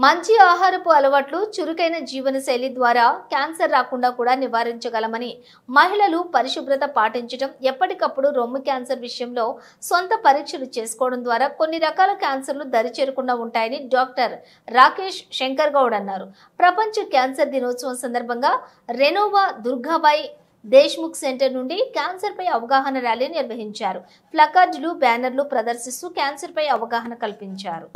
మంచి ఆహారపు అలవాట్లు, చురుకైన జీవనశైలి ద్వారా క్యాన్సర్ రాకుండా కూడా నివారించగలమని, మహిళలు పరిశుభ్రత పాటించడం, ఎప్పటికప్పుడు రొమ్ము క్యాన్సర్ విషయంలో సొంత పరీక్షలు చేసుకోవడం ద్వారా కొన్ని రకాల క్యాన్సర్లు దరిచేరకుండా ఉంటాయని డాక్టర్ రాకేష్ శంకర్ గౌడ్ అన్నారు. ప్రపంచ క్యాన్సర్ దినోత్సవం సందర్భంగా రెనోవా దుర్గాబాయి దేశ్ముఖ్ సెంటర్ నుండి క్యాన్సర్ పై అవగాహన ర్యాలీ నిర్వహించారు. ప్లకార్డులు, బ్యానర్లు ప్రదర్శిస్తూ క్యాన్సర్ పై అవగాహన కల్పించారు.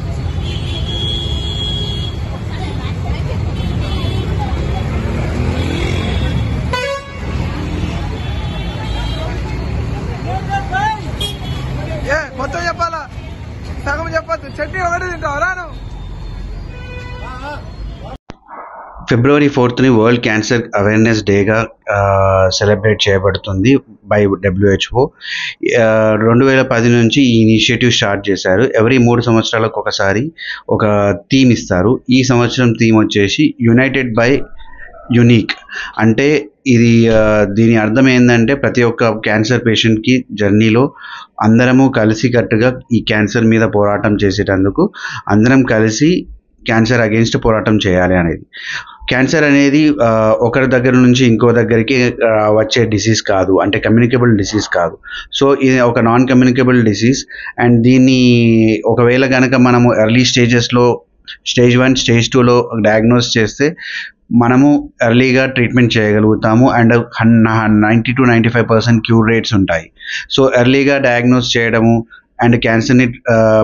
మొత్తం చెప్పాలా, సగం చెప్పద్దు. చట్నీ ఒకటి తింటావు రాను. ఫిబ్రవరి 4th వరల్డ్ క్యాన్సర్ అవేర్నెస్ డేగా సెలబ్రేట్ చేయబడుతుంది బై WHO. 2010 నుంచి ఈ ఇనిషియేటివ్ స్టార్ట్ చేశారు. ఎవ్రీ 3 సంవత్సరాలకు ఒకసారి ఒక థీమ్ ఇస్తారు. ఈ సంవత్సరం థీమ్ వచ్చేసి యునైటెడ్ బై యునిక్. అంటే ఇది దీని అర్థం ఏంటంటే ప్రతి ఒక్క క్యాన్సర్ పేషెంట్కి జర్నీలో అందరము కలిసికట్టుగా ఈ క్యాన్సర్ మీద పోరాటం చేసేటందుకు అందరం కలిసి క్యాన్సర్ అగెయిన్స్ట్ పోరాటం చేయాలి అనేది. క్యాన్సర్ అనేది ఒకరి దగ్గర నుంచి ఇంకో దగ్గరికి వచ్చే డిసీజ్ కాదు, అంటే కమ్యూనికేబుల్ డిసీజ్ కాదు. సో ఇది ఒక నాన్ కమ్యూనికేబుల్ డిసీజ్. అండ్ దీన్ని ఒకవేళ కనుక మనము ఎర్లీ స్టేజెస్లో స్టేజ్ 1, స్టేజ్ 2లో డయాగ్నోస్ చేస్తే మనము ఎర్లీగా ట్రీట్మెంట్ చేయగలుగుతాము. అండ్ 90 to 95% క్యూర్ రేట్స్ ఉంటాయి. సో ఎర్లీగా డయాగ్నోస్ చేయడము అండ్ క్యాన్సర్ని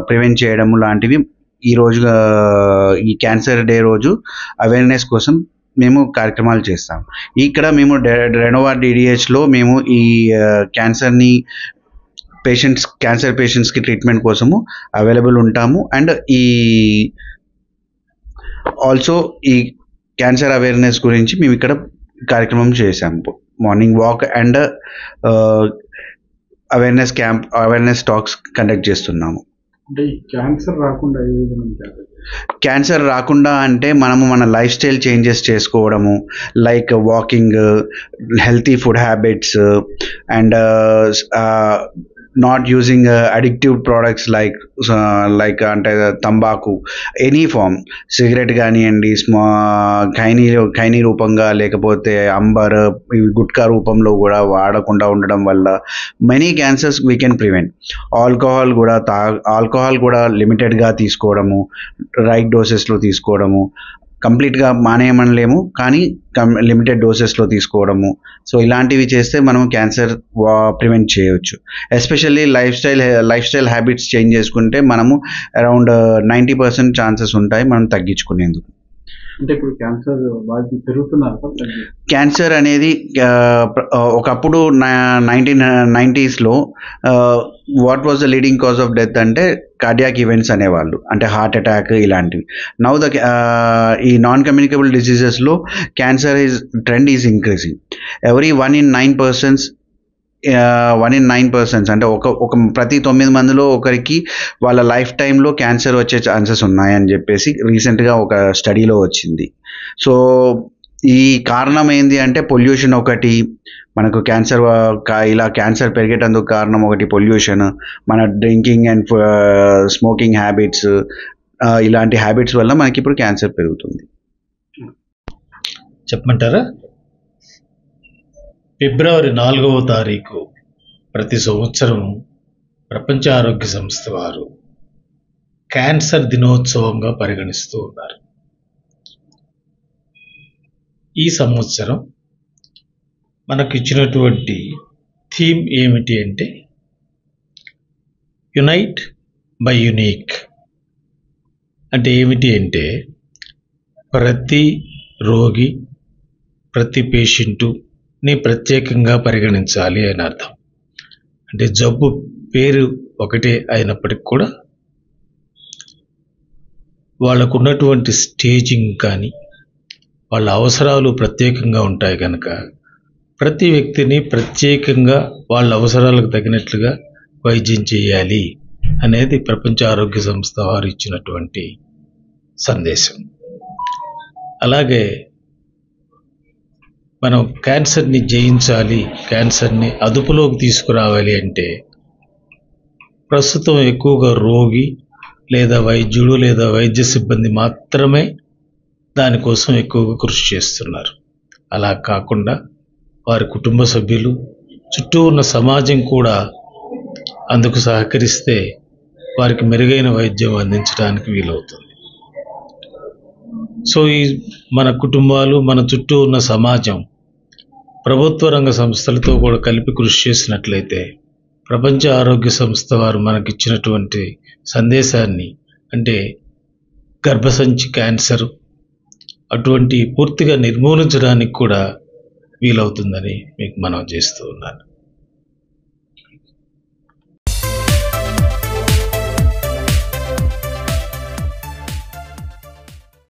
ప్రివెంట్ చేయడము లాంటివి ఈ క్యాన్సర్ డే రోజు అవేర్నెస్ కోసం మేము కార్యక్రమాలు చేస్తాం. ఇక్కడ మేము రెనోవా DDHలో మేము ఈ క్యాన్సర్ పేషెంట్స్కి ట్రీట్మెంట్ కోసము అవైలబుల్ ఉంటాము. అండ్ ఆల్సో ఈ క్యాన్సర్ అవేర్నెస్ గురించి మేము ఇక్కడ కార్యక్రమం చేశాము. Morning walk and awareness talks conduct చేస్తున్నాము. అంటే క్యాన్సర్ రాకుండా అంటే మనము మన లైఫ్ స్టైల్ చేంజెస్ చేసుకోవడము, like walking, healthy food habits and not using addictive products like అంటే తంబాకు, ఎనీ ఫామ్, సిగరెట్ కానివ్వండి, ఖైనీ రూపంగా లేకపోతే అంబర్, గుట్కా రూపంలో కూడా వాడకుండా ఉండడం వల్ల many cancers we can prevent. Alcohol కూడా లిమిటెడ్గా తీసుకోవడము, రైట్ డోసెస్లో తీసుకోవడము, కంప్లీట్గా మానేయమనలేము కానీ లిమిటెడ్ డోసెస్లో తీసుకోవడము. సో ఇలాంటివి చేస్తే మనం క్యాన్సర్ ప్రివెంట్ చేయవచ్చు. Especially life style habits change చేసుకుంటే మనము అరౌండ్ 90% ఛాన్సెస్ ఉంటాయి మనం తగ్గించుకునేందుకు. అంటే ఇప్పుడు క్యాన్సర్ అనేది ఒకప్పుడు 1990sలో what was the leading cause of death అంటే కార్డియాక్ ఈవెంట్స్ అనేవాళ్ళు, అంటే హార్ట్ అటాక్ ఇలాంటివి. నౌ ఈ నాన్ కమ్యూనికేబుల్ డిసీజెస్లో cancer trend is increasing. Every 1 in 9% అంటే ఒక ప్రతి 9 మందిలో ఒకరికి వాళ్ళ లైఫ్ టైంలో క్యాన్సర్ వచ్చే ఛాన్సెస్ ఉన్నాయని చెప్పేసి రీసెంట్గా ఒక స్టడీలో వచ్చింది. సో ఈ కారణం ఏంది అంటే పొల్యూషన్ ఒకటి, మనకు క్యాన్సర్ పెరిగేటందుకు కారణం ఒకటి పొల్యూషన్, మన డ్రింకింగ్ అండ్ స్మోకింగ్ హ్యాబిట్స్, ఇలాంటి హ్యాబిట్స్ వల్ల మనకి ఇప్పుడు క్యాన్సర్ పెరుగుతుంది. చెప్పమంటారా? ఫిబ్రవరి 4వ తారీఖు ప్రతి సంవత్సరం ప్రపంచ ఆరోగ్య సంస్థ వారు క్యాన్సర్ దినోత్సవంగా పరిగణిస్తూ ఉన్నారు. ఈ సంవత్సరం మనకు ఇచ్చినటువంటి థీమ్ ఏమిటి అంటే యునైట్ బై యునిక్. అంటే ఏమిటి అంటే ప్రతి రోగి, ప్రతి పేషెంటుని ప్రత్యేకంగా పరిగణించాలి అని అర్థం. అంటే జబ్బు పేరు ఒకటే అయినప్పటికి కూడా వాళ్ళకు ఉన్నటువంటి స్టేజింగ్ కానీ వాళ్ళ అవసరాలు ప్రత్యేకంగా ఉంటాయి కనుక ప్రతి వ్యక్తిని ప్రత్యేకంగా వాళ్ళ అవసరాలకు తగినట్లుగా వైద్యం చేయాలి అనేది ప్రపంచ ఆరోగ్య సంస్థ వారు ఇచ్చినటువంటి సందేశం. అలాగే మనం క్యాన్సర్ని జయించాలి, క్యాన్సర్ని అదుపులోకి తీసుకురావాలి అంటే ప్రస్తుతం ఎక్కువగా రోగి లేదా వైద్యుడు లేదా వైద్య సిబ్బంది మాత్రమే దానికోసం ఎక్కువగా కృషి చేస్తున్నారు. అలా కాకుండా వారి కుటుంబ సభ్యులు, చుట్టూ ఉన్న సమాజం కూడా అందుకు సహకరిస్తే వారికి మెరుగైన వైద్యం అందించడానికి వీలవుతుంది. సో ఈ మన కుటుంబాలు, మన చుట్టూ ఉన్న సమాజం ప్రభుత్వ రంగ సంస్థలతో కూడా కలిపి కృషి చేసినట్లయితే ప్రపంచ ఆరోగ్య సంస్థ వారు మనకిచ్చినటువంటి సందేశాన్ని, అంటే గర్భసంచి క్యాన్సర్ అటువంటి పూర్తిగా నిర్మూలించడానికి కూడా వీలవుతుందని మీకు మనం చేస్తూ ఉన్నాను.